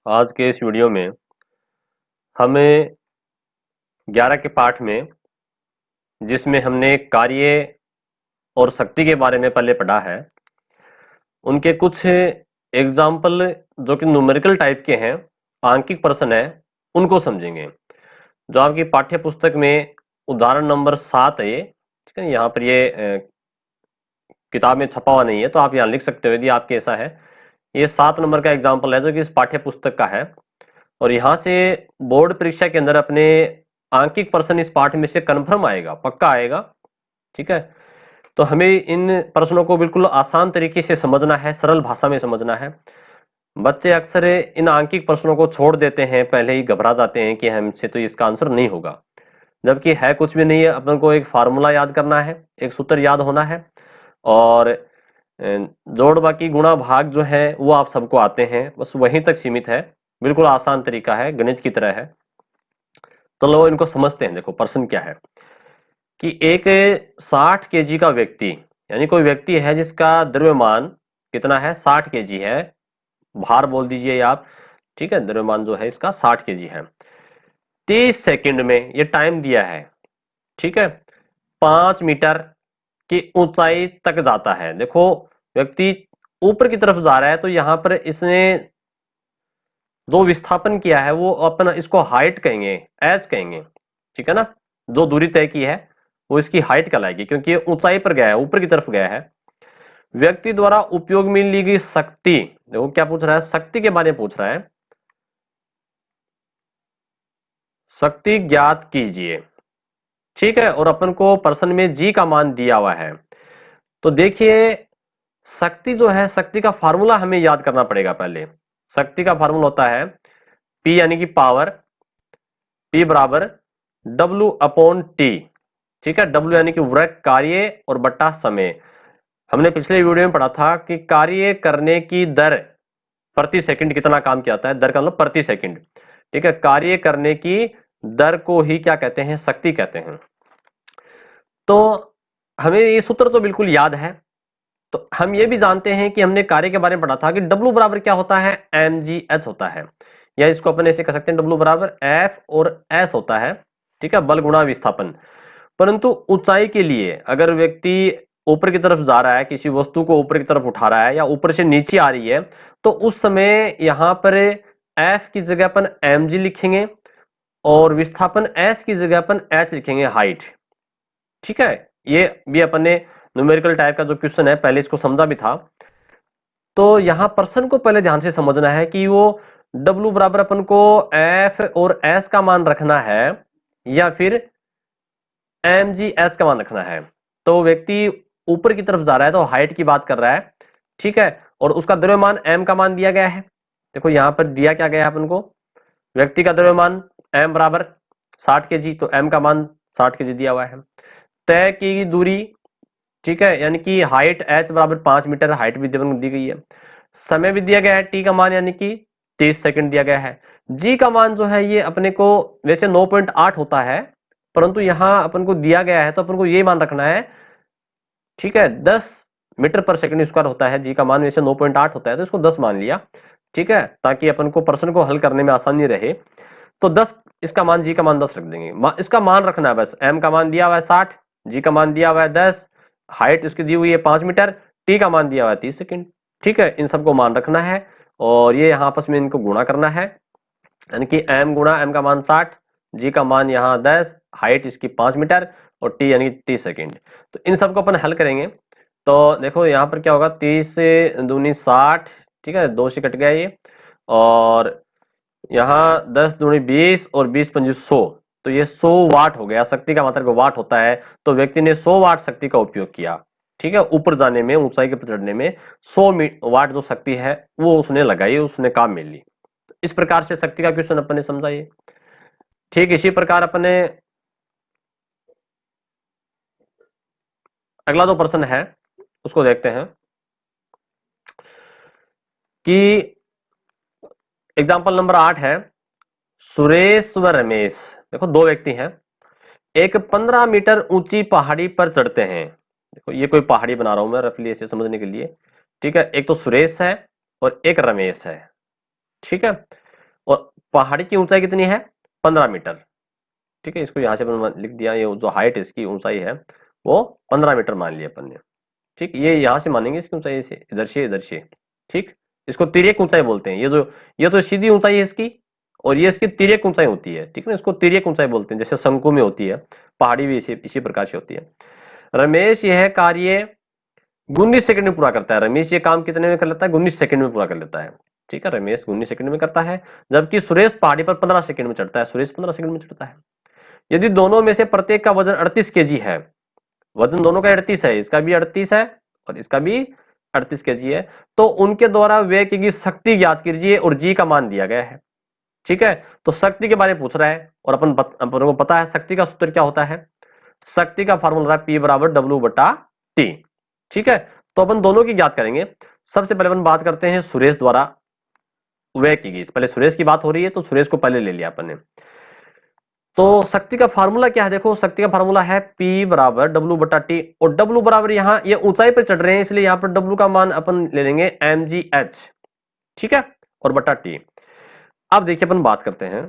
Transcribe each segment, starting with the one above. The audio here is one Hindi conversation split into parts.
आज के इस वीडियो में हमें 11 के पाठ में जिसमें हमने कार्य और शक्ति के बारे में पहले पढ़ा है, उनके कुछ एग्जाम्पल जो कि न्यूमेरिकल टाइप के हैं, आंकिक प्रश्न है, उनको समझेंगे। जो आपकी पाठ्य पुस्तक में उदाहरण नंबर 7 है, ये ठीक है। यहाँ पर ये किताब में छपा हुआ नहीं है, तो आप यहाँ लिख सकते हो यदि आपके ऐसा है। ये 7 नंबर का एग्जाम्पल है जो कि इस पाठ्य पुस्तक का है, और यहाँ से बोर्ड परीक्षा के अंदर अपने आंकिक प्रश्न इस पाठ में से कन्फर्म आएगा, पक्का आएगा, ठीक है। तो हमें इन प्रश्नों को बिल्कुल आसान तरीके से समझना है, सरल भाषा में समझना है। बच्चे अक्सर इन आंकिक प्रश्नों को छोड़ देते हैं, पहले ही घबरा जाते हैं कि हमसे तो इसका आंसर नहीं होगा, जबकि है कुछ भी नहीं है। अपन को एक फार्मूला याद करना है, एक सूत्र याद होना है, और जोड़ बाकी गुणा भाग जो है वो आप सबको आते हैं, बस वहीं तक सीमित है। बिल्कुल आसान तरीका है, गणित की तरह है। तो लो इनको समझते हैं। देखो प्रश्न क्या है कि एक 60 केजी का व्यक्ति, यानी कोई व्यक्ति है जिसका द्रव्यमान कितना है, 60 केजी है, भार बोल दीजिए आप, ठीक है। द्रव्यमान जो है इसका 60 केजी है। 30 सेकंड में ये टाइम दिया है, ठीक है। 5 मीटर की ऊंचाई तक जाता है। देखो व्यक्ति ऊपर की तरफ जा रहा है, तो यहां पर इसने जो विस्थापन किया है वो अपन इसको हाइट कहेंगे, एच कहेंगे, ठीक है ना। जो दूरी तय की है वो इसकी हाइट कहलाएगी, क्योंकि ये ऊंचाई पर गया है, ऊपर की तरफ गया है। व्यक्ति द्वारा उपयोग में ली गई शक्ति, देखो क्या पूछ रहा है, शक्ति के बारे में पूछ रहा है। शक्ति ज्ञात कीजिए, ठीक है। और अपन को प्रश्न में जी का मान दिया हुआ है। तो देखिए शक्ति जो है, शक्ति का फार्मूला हमें याद करना पड़ेगा पहले। शक्ति का फार्मूला होता है P यानी कि पावर, P बराबर W अपॉन T, ठीक है। W यानी कि वर्क, कार्य, और बट्टा समय। हमने पिछले वीडियो में पढ़ा था कि कार्य करने की दर प्रति सेकंड कितना काम किया जाता है, दर का मतलब प्रति सेकंड, ठीक है। कार्य करने की दर को ही क्या कहते हैं, शक्ति कहते हैं। तो हमें ये सूत्र तो बिल्कुल याद है। तो हम ये भी जानते हैं कि हमने कार्य के बारे में पढ़ा था कि W बराबर क्या होता है, mgh होता है, या इसको अपन ऐसे कह सकते हैं W बराबर F और S होता है, ठीक है, बल गुणा विस्थापन। परंतु ऊंचाई के लिए अगर व्यक्ति ऊपर की तरफ जा रहा है, किसी वस्तु को ऊपर की तरफ उठा रहा है, या ऊपर से नीचे आ रही है, तो उस समय यहां पर F की जगह अपन mg लिखेंगे, और विस्थापन S की जगह अपन h लिखेंगे, हाइट, ठीक है। ये भी अपन ने न्यूमेरिकल टाइप का जो क्वेश्चन है पहले इसको समझा भी था। तो यहां प्रश्न को पहले ध्यान से समझना है कि वो W बराबर अपन को F और S का मान रखना है, या फिर mgs का मान रखना है। तो व्यक्ति ऊपर की तरफ जा रहा है तो हाइट की बात कर रहा है, ठीक है, और उसका द्रव्यमान m का मान दिया गया है। देखो यहां पर दिया क्या गया है अपन को, व्यक्ति का द्रव्यमान m बराबर 60 केजी, तो m का मान 60 केजी दिया हुआ है। तय की दूरी, ठीक है, यानी कि हाइट h बराबर 5 मीटर, हाइट भी दी गई है। समय भी दिया गया है, t का मान यानी कि 30 सेकंड दिया गया है। g का मान जो है ये अपने को वैसे 9.8 होता है, परंतु यहां अपन को दिया गया है तो अपन को ये मान रखना है, ठीक है। 10 मीटर पर सेकंड स्क्वायर होता है, जी का मान वैसे 9.8 होता है, तो इसको 10 मान लिया, ठीक है, ताकि अपन को प्रश्न को हल करने में आसानी रहे। तो 10 इसका मान, जी का मान 10 रख देंगे। इसका मान रखना है बस, m का मान दिया हुआ है 60, जी का मान दिया हुआ है 10, हाइट इसकी दी हुई है 5 मीटर, t का मान दिया हुआ है 30 सेकंड, ठीक है। इन सबको मान रखना है, और ये यहाँ आपस में इनको गुणा करना है, यानी कि m गुणा m का मान 60, g का मान यहाँ 10, हाइट इसकी 5 मीटर, और t यानी 30 सेकंड। तो इन सबको अपन हल करेंगे। तो देखो यहाँ पर क्या होगा, 30 से दूनी 60, ठीक है, 2 से कट गया ये, और यहाँ 10 दूनी 20, और 20 पंजी 100, तो ये 100 वाट हो गया। शक्ति का मात्रक वाट होता है, तो व्यक्ति ने 100 वाट शक्ति का उपयोग किया, ठीक है। ऊपर जाने में, ऊंचाई के चढ़ने में 100 वाट जो शक्ति है वो उसने लगाई, उसने काम में ली। इस प्रकार से शक्ति का क्वेश्चन अपन ने समझा ये। ठीक इसी प्रकार अपने अगला जो प्रश्न है उसको देखते हैं कि एग्जाम्पल नंबर 8 है, सुरेश व रमेश, देखो दो व्यक्ति हैं, एक 15 मीटर ऊंची पहाड़ी पर चढ़ते हैं। देखो ये कोई पहाड़ी बना रहा हूं मैं रफली ऐसे समझने के लिए, ठीक है। एक तो सुरेश है और एक रमेश है, ठीक है। और पहाड़ी की ऊंचाई कितनी है, 15 मीटर। ठीक है, इसको यहां से अपन लिख दिया, ये जो हाइट इसकी ऊंचाई है वो 15 मीटर मान लिया अपन ने। ठीक, ये यहां से मानेंगे इसकी ऊंचाई से, इधर से। ठीक, इसको तिर्यक ऊंचाई बोलते हैं। ये तो सीधी ऊंचाई है इसकी, और ये इसकी तिर्यक ऊंचाई होती है। ठीक है ना, इसको तिर्यक ऊंचाई बोलते हैं, जैसे शंकु में होती है, पहाड़ी भी इसी प्रकार से होती है। रमेश यह कार्य 19 सेकंड में पूरा करता है। रमेश ये काम कितने में कर लेता है, 19 सेकंड में पूरा कर लेता है। ठीक है, रमेश 19 सेकंड में करता है, जबकि सुरेश पहाड़ी पर 15 सेकंड में चढ़ता है। सुरेश 15 सेकंड में चढ़ता है। यदि दोनों में से प्रत्येक का वजन 38 केजी है, वजन दोनों का 38 है, इसका भी 38 है और इसका भी 38 केजी है, तो उनके द्वारा वेग की शक्ति ज्ञात कीजिए और जी का मान दिया गया है। ठीक है, तो शक्ति के बारे में पूछ रहा है, और अपन को पता है शक्ति का सूत्र क्या होता है। शक्ति का फॉर्मूला है P बराबर W बटा T। ठीक है, तो अपन दोनों की ज्ञात करेंगे। सबसे पहले अपन बात करते हैं सुरेश द्वारा वेग की। पहले सुरेश की बात हो रही है तो सुरेश को पहले ले लिया अपन ने। तो शक्ति का फार्मूला क्या है, देखो शक्ति का फार्मूला है P बराबर W बटा T, और W बराबर यहाँ ये ऊंचाई पर चढ़ रहे हैं इसलिए यहाँ पर W का मान अपन ले लेंगे mgh। ठीक है, और बटा T। अब देखिए अपन बात करते हैं,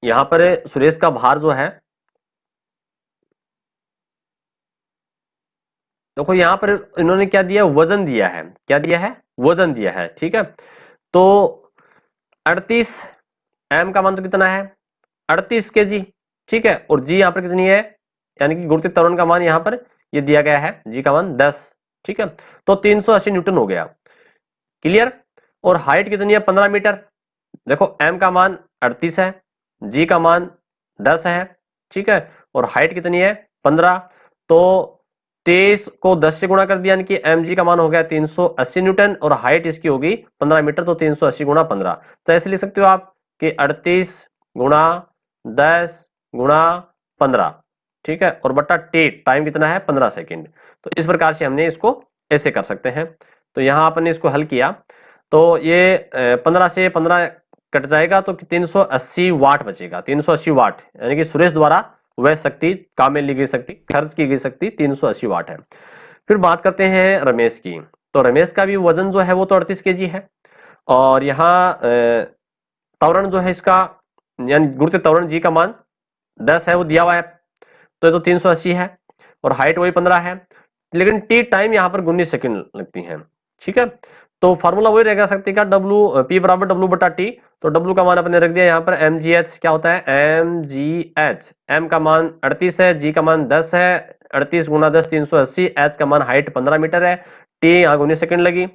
यहां पर सुरेश का भार जो है, देखो यहां पर इन्होंने क्या दिया, वजन दिया है। क्या दिया है, वजन दिया है। ठीक है, तो 38 m का मान तो कितना है, 38 केजी। ठीक है, और जी यहाँ पर कितनी है, यानी कि गुरुत्वीय त्वरण का मान यहाँ पर ये दिया गया है, जी का मान 10। ठीक है, तो 380 न्यूटन हो गया। क्लियर। और हाइट कितनी है, 15 मीटर। देखो m का मान 38 है, जी का मान 10 है। ठीक है, और हाइट कितनी है, 15। तो 23 को 10 से गुणा कर दिया, यानी कि mg का मान हो गया 380 न्यूटन, और हाइट इसकी होगी 15 मीटर, तो 380 गुणा 15। तो ऐसे लिख सकते हो आप कि 38 गुणा 10 गुणा 15। ठीक है, और बट्टा टी, टाइम कितना है, 15 सेकेंड। तो इस प्रकार से हमने इसको ऐसे कर सकते हैं। तो यहां आपने इसको हल किया तो ये 15 से 15 कट जाएगा तो 380 वाट बचेगा। 380 वाट, यानी कि सुरेश द्वारा वह शक्ति, काम में ली गई शक्ति, खर्च की गई शक्ति 380 वाट है। फिर बात करते हैं रमेश की। तो रमेश का भी वजन जो है वो तो 38 केजी है, और यहाँ त्वरण जो है इसका, यानी गुरुत्वीय त्वरण जी का मान 10 है, वो दिया हुआ है, तो ये तो 380 है, और हाइट वही 15 है, लेकिन टी टाइम यहाँ पर 19 सेकंड लगती है। ठीक है, तो फार्मूला वही रहेगा शक्ति का, डब्ल्यू पी बराबर डब्ल्यू बटा टी। तो डब्ल्यू का मान अपने रख दिया यहाँ पर, एम जी एच क्या होता है, एम जी एच। एम का मान 38 है, जी का मान 10 है, 38 गुना 10 380, एच का मान हाइट 15 मीटर है, टी यहाँ 19 सेकंड लगी।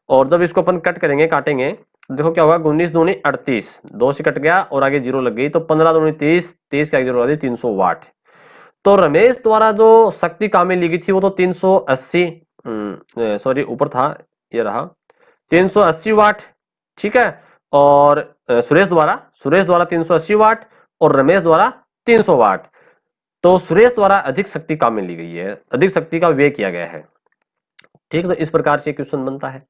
और जब इसको अपन कट करेंगे, काटेंगे, देखो क्या होगा, 19 दूनी 38, 2 से कट गया और आगे जीरो लग गई, तो 15 दूनी 30, 30 का जीरो लगा दी, 300 वाट। तो रमेश द्वारा जो शक्ति काम में ली गई थी वो तो 380, सॉरी ऊपर था, ये रहा 380 वाट। ठीक है, और सुरेश द्वारा 380 वाट और रमेश द्वारा 300 वाट। तो सुरेश द्वारा अधिक शक्ति काम में ली गई है, अधिक शक्ति का व्यय किया गया है। ठीक, तो इस प्रकार से क्वेश्चन बनता है।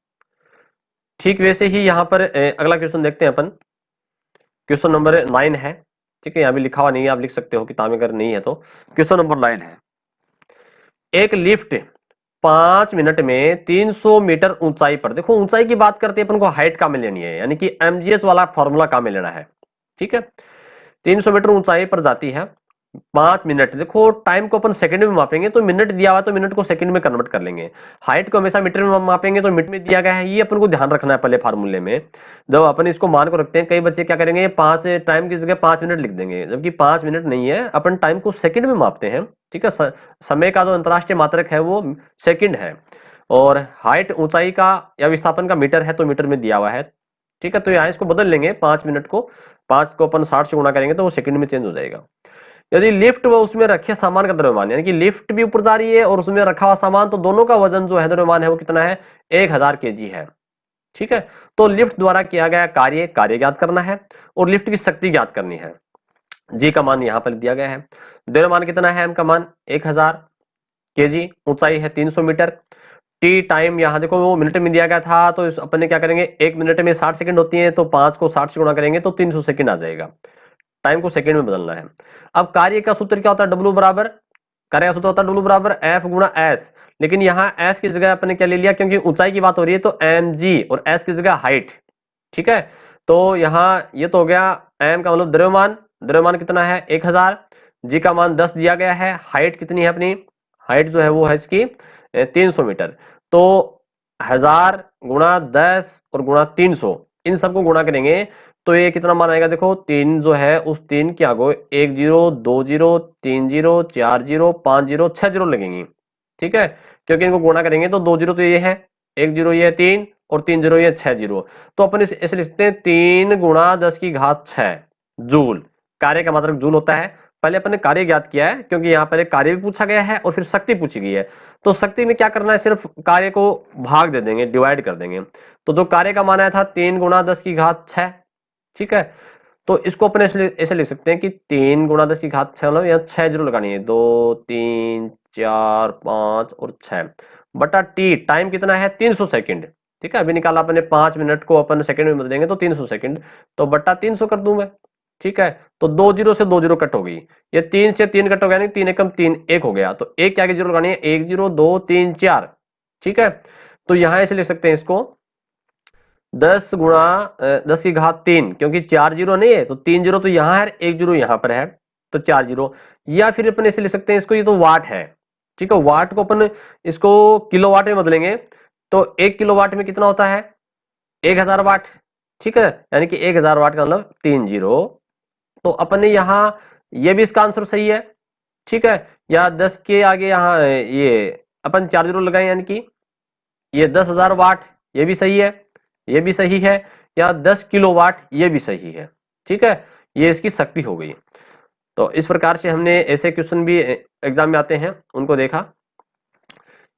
ठीक वैसे ही यहाँ पर अगला क्वेश्चन देखते हैं अपन, क्वेश्चन नंबर 9 है। ठीक है, यहाँ भी लिखा हुआ नहीं है, आप लिख सकते हो किताब में, अगर नहीं है तो। क्वेश्चन नंबर 9 है, एक लिफ्ट 5 मिनट में 300 मीटर ऊंचाई पर, देखो ऊंचाई की बात करते हैं अपन को, हाइट का में लेनी है, यानी कि एमजीएच वाला फॉर्मूला का में लेना है। ठीक है, 300 मीटर ऊंचाई पर जाती है 5 मिनट। देखो टाइम को अपन सेकंड में मापेंगे तो मिनट दिया हुआ तो मिनट को सेकंड में कन्वर्ट कर लेंगे। हाइट को हमेशा मीटर में मापेंगे तो मीटर में दिया गया है, ये अपन को ध्यान रखना है पहले फार्मूले में। जब अपन इसको मान को रखते हैं, कई बच्चे क्या करेंगे, 5 टाइम की जगह 5 मिनट लिख देंगे, जबकि 5 मिनट नहीं है, अपन टाइम को सेकंड में मापते हैं। ठीक है, समय का जो अंतरराष्ट्रीय मात्रक है वो सेकंड है, और हाइट ऊंचाई का या विस्थापन का मीटर है तो मीटर में दिया हुआ है। ठीक है, तो यहाँ इसको बदल लेंगे, 5 मिनट को 5 को अपन 60 से गुणा करेंगे तो वो सेकंड में चेंज हो जाएगा। यदि लिफ्ट व उसमें रखे सामान का द्रव्यमान, यानी कि लिफ्ट भी ऊपर जा रही है और उसमें रखा हुआ सामान, तो दोनों का वजन जो है, द्रव्यमान है, वो कितना है, 1000 केजी है। ठीक है, तो लिफ्ट द्वारा किया गया कार्य ज्ञात करना है और लिफ्ट की शक्ति ज्ञात करनी है। जी का मान यहां पर दिया गया है, द्रव्यमान कितना है, एम का मान 1000 केजी, ऊंचाई है 300 मीटर, टी टाइम यहाँ देखो वो मिनट में दिया गया था, तो अपन ने क्या करेंगे, 1 मिनट में 60 सेकंड होती है, तो 5 को 60 से गुणा करेंगे तो 300 सेकंड आ जाएगा। टाइम को सेकंड में बदलना है। अब कार्य का सूत्र क्या होता है, W बराबर, कार्य का सूत्र होता है W बराबर F गुणा S, लेकिन यहाँ F की जगह अपने क्या ले लिया, क्योंकि ऊंचाई की बात हो रही है तो mg, और S की जगह हाइट। ठीक है, तो यहाँ ये तो हो गया m का मतलब द्रव्यमान, द्रव्यमान कितना है 1000, g का मान 10 दिया गया है, हाइट कितनी है अपनी, हाइट जो है वो है इसकी 300 मीटर। तो 1000 गुणा 10 और गुणा 300 इन सबको गुणा करेंगे तो ये कितना मान आएगा, देखो 3 जो है उस 3 के आगे 1 0 2 0 3 0 4 0 5 0 6 0 लगेंगी, ठीक है, क्योंकि इनको गुणा करेंगे तो 2 0 तो ये है, 1 0 ये 3 और 3 0 ये 6 0। तो अपन इसे लिखते हैं 3 गुणा 10 की घात 6 जूल। कार्य का मात्रक जूल होता है। पहले अपन ने कार्य ज्ञात किया है क्योंकि यहाँ पर एक कार्य भी पूछा गया है और फिर शक्ति पूछी गई है। तो शक्ति में क्या करना है, सिर्फ कार्य को भाग दे देंगे, डिवाइड कर देंगे। तो जो कार्य का मान आया था 3 गुणा 10 की घात 6, ठीक है, तो इसको अपने ऐसे लिख सकते हैं कि 3 गुणा 10 की घात 6, मतलब यहाँ 6 जरूर लगानी है, 2 3 4 5 और 6 बटा टी, टाइम कितना है 300 सेकंड, ठीक है, अभी निकाला अपने 5 मिनट को अपन सेकंड में बदलेंगे तो 300 सेकंड, तो बटा 300 कर दूं मैं, ठीक है। तो 2 जीरो से 2 जीरो कट हो गई, ये 3 से 3 कट हो गया, नहीं 3 एकम 3 1 हो गया, तो एक क्या की जीरो लगानी है, 1 0 2 3 4, ठीक है। तो यहां ऐसे लिख सकते हैं इसको 10 गुणा 10 की घात 3, क्योंकि 4 जीरो नहीं है तो 3 जीरो तो यहां है, 1 जीरो यहां पर है, तो 4 जीरो। या फिर अपन ऐसे लिख सकते हैं इसको, ये तो वाट है, ठीक है, वाट को अपन इसको किलोवाट में बदलेंगे तो 1 किलोवाट में कितना होता है 1000 वाट, ठीक है, यानी कि 1000 वाट का मतलब 3 जीरो। तो अपन ने यहाँ ये भी इसका आंसर सही है, ठीक है, या 10 के आगे यहाँ ये अपन 4 जीरो लगाए, यानी कि ये 10,000 वाट, ये भी सही है, ये भी सही है, या 10 किलोवाट ये भी सही है, ठीक है, ये इसकी शक्ति हो गई। तो इस प्रकार से हमने ऐसे क्वेश्चन भी एग्जाम में आते हैं उनको देखा।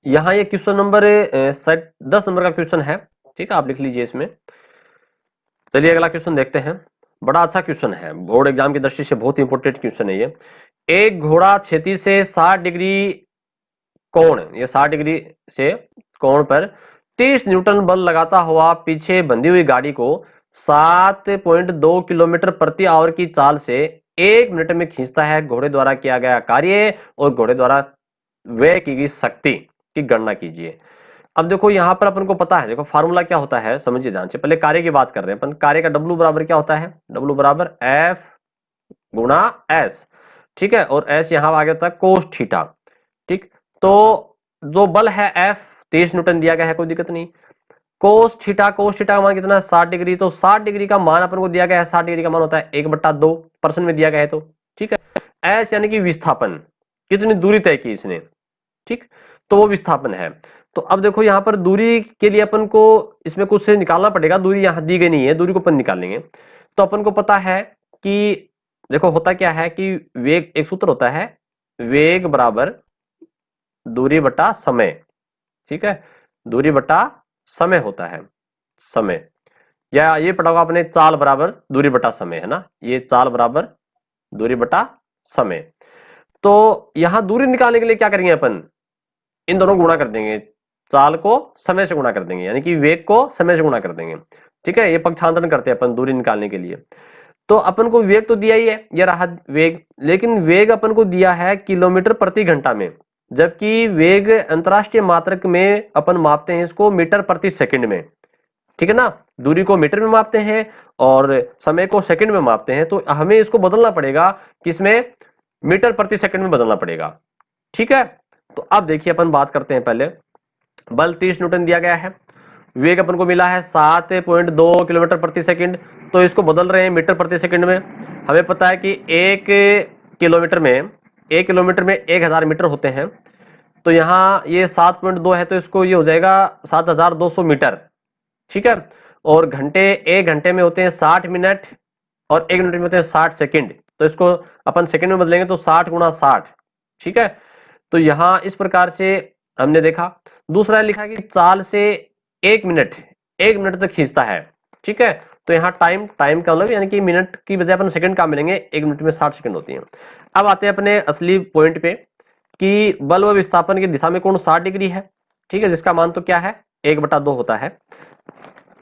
यहाँ ये क्वेश्चन नंबर 10 नंबर का क्वेश्चन है, ठीक है, आप लिख लीजिए इसमें। चलिए अगला क्वेश्चन देखते हैं, बड़ा अच्छा क्वेश्चन है, बोर्ड एग्जाम की दृष्टि से बहुत इंपोर्टेंट क्वेश्चन है ये। एक घोड़ा क्षितिज से 60 डिग्री कोण, ये 60 डिग्री से कोण पर 30 न्यूटन बल लगाता हुआ पीछे बंधी हुई गाड़ी को 7.2 किलोमीटर प्रति आवर की चाल से 1 मिनट में खींचता है। घोड़े द्वारा किया गया कार्य और घोड़े द्वारा व्यय की गई शक्ति की गणना कीजिए। अब देखो यहाँ पर अपन को पता है, देखो फार्मूला क्या होता है समझिए ध्यान से, पहले कार्य की बात कर रहे हैं अपन। कार्य का W बराबर क्या होता है, W बराबर F गुणा S, ठीक है, और S यहाँ आगे होता है कोस थीटा, ठीक। तो जो बल है F 30 न्यूटन दिया गया है, कोई दिक्कत नहीं। कोस थीटा का मान कितना है 60 डिग्री, तो 60 डिग्री का मान अपन को दिया गया है, 60 डिग्री का मान होता है 1/2 परसेंट में दिया गया है, तो ठीक है। S यानी कि विस्थापन, कितनी दूरी तय की इसने, ठीक, तो वो विस्थापन है। तो अब देखो यहाँ पर दूरी के लिए अपन को इसमें कुछ से निकालना पड़ेगा, दूरी यहाँ दी गई नहीं है, दूरी को अपन निकालेंगे। तो अपन को पता है कि देखो होता क्या है कि वेग, एक सूत्र होता है वेग बराबर दूरी बटा समय, ठीक है, दूरी बटा समय होता है, समय, या ये पढ़ा होगा आपने चाल बराबर दूरी बटा समय, है ना, ये चाल बराबर दूरी बटा समय। तो यहां दूरी निकालने के लिए क्या करेंगे अपन, इन दोनों गुणा कर देंगे, चाल को समय से गुणा कर देंगे, यानी कि वेग को समय से गुणा कर देंगे, ठीक है, ये पक्षांतरण करते हैं अपन दूरी निकालने के लिए। तो अपन को वेग तो दिया ही है, ये रहा वेग, लेकिन वेग अपन को दिया है किलोमीटर प्रति घंटा में, जबकि वेग अंतरराष्ट्रीय मात्रक में अपन मापते हैं इसको मीटर प्रति सेकंड में, ठीक है ना, दूरी को मीटर में मापते हैं और समय को सेकंड में मापते हैं। तो हमें इसको बदलना पड़ेगा, किसमें, मीटर प्रति सेकंड में बदलना पड़ेगा, ठीक है। तो अब देखिए अपन बात करते हैं, पहले बल 30 न्यूटन दिया गया है, वेग अपन को मिला है 7.2 किलोमीटर प्रति सेकंड, तो इसको बदल रहे हैं मीटर प्रति सेकंड में। हमें पता है कि 1 किलोमीटर में 1000 मीटर होते हैं, तो यहाँ ये 7.2 है तो इसको ये हो जाएगा 7200 मीटर, ठीक है। और घंटे, 1 घंटे में होते हैं 60 मिनट और 1 मिनट में होते हैं 60 सेकंड, तो इसको अपन सेकंड में बदलेंगे तो 60 गुणा 60, ठीक है। तो यहां इस प्रकार से हमने देखा। दूसरा लिखा कि चाल से 1 मिनट तक खींचता है, ठीक है। तो यहाँ टाइम का मतलब यानी कि मिनट की बजाय अपन सेकंड का मिलेंगे, 1 मिनट में 60 सेकंड होती है। अब आते हैं अपने असली पॉइंट पे कि बल व विस्थापन की दिशा में कोण 60 डिग्री है, ठीक है, जिसका मान तो क्या है 1/2 होता है।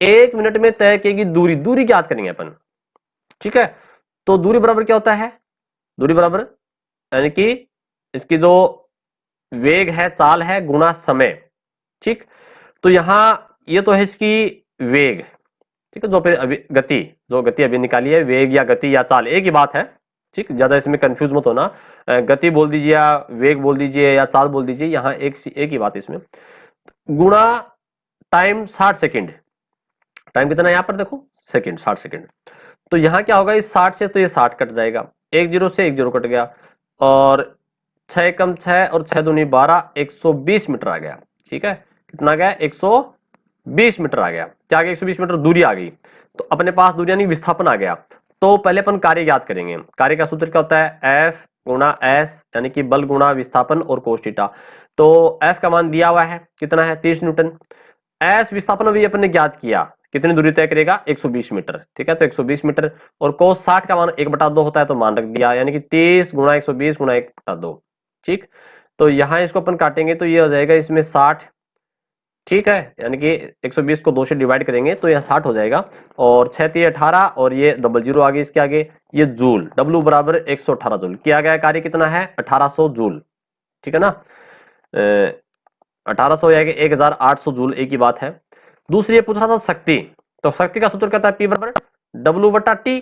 1 मिनट में तय की गई दूरी ज्ञात करेंगे अपन, ठीक है। तो दूरी बराबर क्या होता है, दूरी बराबर यानी कि इसकी जो वेग है, चाल है, गुणा समय, ठीक। तो यहां ये तो है इसकी वेग, ठीक है, जो फिर गति, जो गति अभी निकाली है, वेग या गति या चाल एक ही बात है, ठीक, ज्यादा इसमें कंफ्यूज मत होना। गति बोल दीजिए या वेग बोल दीजिए या चाल बोल दीजिए, यहाँ एक ही बात है इसमें। गुणा टाइम 60 सेकेंड, टाइम कितना है यहाँ पर देखो, सेकेंड, 60 सेकेंड। तो यहाँ क्या होगा, इस 60 से तो ये 60 कट जाएगा, एक जीरो से एक जीरो कट गया, और 6 कम 6 और 6 दूनी 12, 120 मीटर आ गया। ठीक है, कितना आ गया, 120 मीटर आ गया। क्या आ गया, 120 मीटर दूरी आ गई। तो अपने पास दूरी यानी विस्थापन आ गया। तो पहले अपन कार्य याद करेंगे। कार्य का सूत्र क्या होता है, एफ गुणा एस, यानी कि बल गुणा विस्थापन और कोस थीटा। तो एफ का मान दिया हुआ है, कितना है, 30 न्यूटन। एस विस्थापन अभी अपन ने ज्ञात किया, कितनी दूरी तय करेगा, 120 मीटर। ठीक है, तो 120 मीटर, और कोस 60 का मान 1/2 होता है, तो मान रख दिया, यानी कि 30 गुणा 120 गुणा 1/2। ठीक, तो यहां इसको अपन काटेंगे तो ये हो जाएगा इसमें 60। ठीक है, यानी कि 120 को 2 से डिवाइड करेंगे तो यह 60 हो जाएगा, और 6 3 18, और ये डबल जीरो आगे इसके आगे, ये जूल, W बराबर 118 जूल किया गया। कार्य कितना है, 1800 जूल। ठीक है ना, 1800 या 1800 जूल, एक ही बात है। दूसरी ये पूछ रहा था शक्ति, तो शक्ति का सूत्र कहता है P बराबर W बटा T।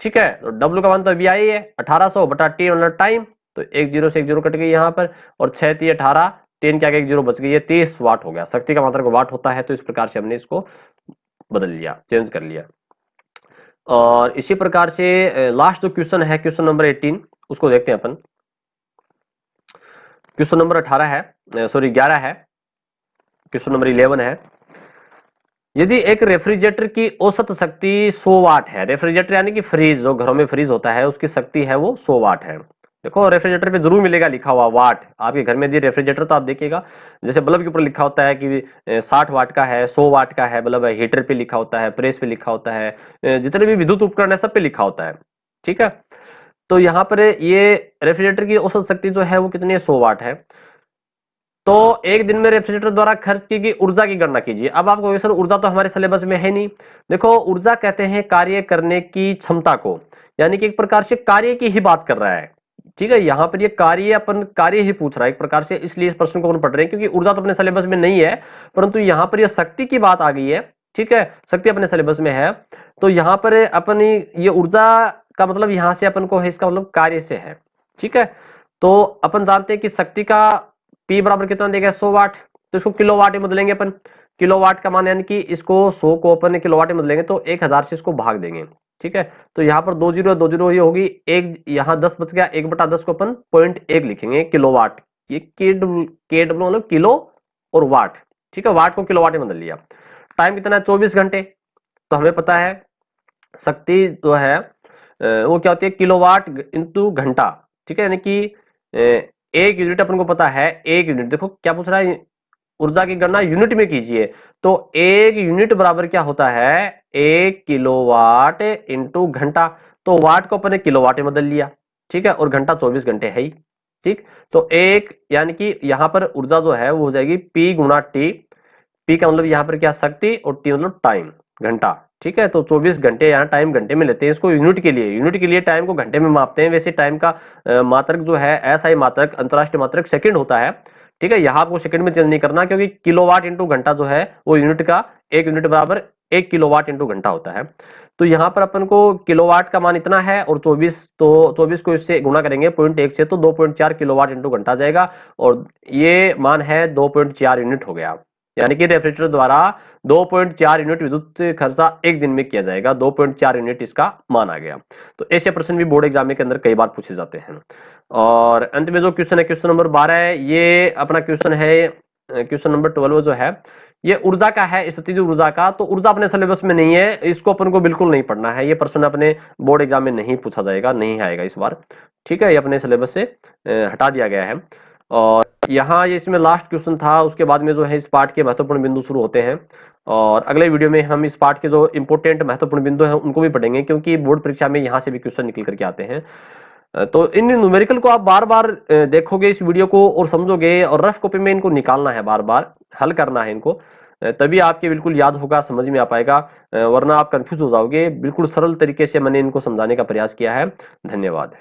ठीक है, तो W का मान तो अभी आई है, 1800 बटा T मतलब टाइम, तो एक जीरो से एक जीरो कट गई यहाँ पर, और 6 3 18, 3 के आगे एक जीरो बच गई है, 30 वाट हो गया। शक्ति का मात्रक वाट होता है, तो इस प्रकार से हमने इसको बदल लिया, चेंज कर लिया। और इसी प्रकार से लास्ट जो क्वेश्चन है, क्वेश्चन नंबर 18, उसको देखते हैं अपन। क्वेश्चन नंबर 18 है, सॉरी 11 है, क्वेश्चन नंबर 11 है। यदि एक रेफ्रिजरेटर की औसत शक्ति 100 वाट है, रेफ्रिजरेटर यानी कि फ्रीज, जो घरों में फ्रीज होता है उसकी शक्ति है वो 100 वाट है। देखो रेफ्रिजरेटर पे जरूर मिलेगा लिखा हुआ वाट, आपके घर में यदि रेफ्रिजरेटर, तो आप देखिएगा जैसे बल्ब के ऊपर लिखा होता है कि 60 वाट का है, 100 वाट का है बल्ब, हीटर पे लिखा होता है, प्रेस पे लिखा होता है, जितने भी विद्युत उपकरण है सब पे लिखा होता है। ठीक है, तो यहाँ पर ये रेफ्रिजरेटर की औसत शक्ति जो है वो कितनी है, 100 वाट है। तो एक दिन में रेफ्रिजरेटर द्वारा खर्च की गई ऊर्जा की गणना कीजिए। अब आपको क्वेश्चन, ऊर्जा तो हमारे सिलेबस में है नहीं। देखो ऊर्जा कहते हैं कार्य करने की क्षमता को, यानी कि एक प्रकार से कार्य की ही बात कर रहा है। ठीक है, यहाँ पर ये कार्य, अपन कार्य ही पूछ रहा है एक प्रकार से, इसलिए इस प्रश्न को अपन पढ़ रहे हैं, क्योंकि ऊर्जा तो अपने सिलेबस में नहीं है, परंतु यहाँ पर ये शक्ति की बात आ गई है। ठीक है, शक्ति अपने सिलेबस में है, तो यहाँ पर अपन ये ऊर्जा का मतलब यहाँ से अपन को है, इसका मतलब कार्य से है। ठीक है, तो अपन जानते हैं कि शक्ति का P बराबर कितना देगा, 100 वाट, तो इसको किलोवाट में बदलेंगे अपन। किलोवाट का मान यानी कि इसको 100 को अपन किलोवाट में बदलेंगे तो 1000 से इसको भाग देंगे। ठीक है, तो यहाँ पर 2 जीरो ये होगी, एक यहाँ 10 बच गया, 1/10 को अपन 0.1 लिखेंगे किलोवाट। ये के डब्ल्यू मतलब किलो और वाट। ठीक है, वाट को किलोवाट में बदल लिया। टाइम कितना है, 24 घंटे। तो हमें पता है शक्ति जो है वो क्या होती है, किलोवाट इंटू घंटा। ठीक है, यानी कि एक यूनिट अपन को पता है, एक यूनिट, देखो क्या पूछ रहा है, ऊर्जा की गणना यूनिट में कीजिए, तो एक यूनिट बराबर क्या होता है, 1 किलोवाट इंटू घंटा। तो वाट को अपन ने किलोवाट में बदल लिया। ठीक है, और घंटा 24 घंटे है ही। ठीक, तो एक यानी कि यहाँ पर ऊर्जा जो है वो हो जाएगी P गुणा T। P का मतलब यहाँ पर क्या, शक्ति, और T मतलब टाइम, घंटा। ठीक है, तो 24 घंटे, यहाँ टाइम घंटे में लेते हैं इसको, यूनिट के लिए टाइम को घंटे में मापते हैं। वैसे टाइम का मात्रक जो है, एसआई मात्रक, अंतरराष्ट्रीय मात्रक सेकंड होता है। ठीक है, यहाँ आपको सेकंड में चेंज नहीं करना, क्योंकि किलोवाट इंटू घंटा जो है वो यूनिट का, एक यूनिट बराबर 1 किलोवाट इंटू घंटा होता है। तो यहाँ पर अपन को किलोवाट का मान इतना है, और 24, तो 24 को इससे गुणा करेंगे 0.1 से, तो 2.4 किलोवाट इंटू घंटा आ जाएगा, और ये मान है 2.4 यूनिट हो गया। यानी कि रेफ्रिजरेटर द्वारा 2.4 यूनिट विद्युत खर्चा एक दिन में किया जाएगा, 2.4 यूनिट इसका मान आ गया। तो ऐसे प्रश्न भी बोर्ड एग्जाम के अंदर कई बार पूछे जाते हैं। और अंत में जो क्वेश्चन है, क्वेश्चन नंबर 12 है, ये अपना क्वेश्चन है, क्वेश्चन नंबर 12 जो है ये ऊर्जा का है, स्थितिज ऊर्जा का। तो ऊर्जा अपने सिलेबस में नहीं है, इसको अपन को बिल्कुल नहीं पढ़ना है, ये प्रश्न अपने बोर्ड एग्जाम में नहीं पूछा जाएगा, नहीं आएगा इस बार। ठीक है, ये अपने सिलेबस से हटा दिया गया है। और यहाँ ये इसमें लास्ट क्वेश्चन था, उसके बाद में जो है इस पार्ट के महत्वपूर्ण बिंदु शुरू होते हैं, और अगले वीडियो में हम इस पार्ट के जो इंपोर्टेंट महत्वपूर्ण बिंदु हैं उनको भी पढ़ेंगे, क्योंकि बोर्ड परीक्षा में यहाँ से भी क्वेश्चन निकल करके आते हैं। तो इन न्यूमेरिकल को आप बार बार देखोगे इस वीडियो को और समझोगे, और रफ कॉपी में इनको निकालना है, बार बार हल करना है इनको, तभी आपके बिल्कुल याद होगा, समझ में आ पाएगा, वरना आप कंफ्यूज हो जाओगे। बिल्कुल सरल तरीके से मैंने इनको समझाने का प्रयास किया है। धन्यवाद।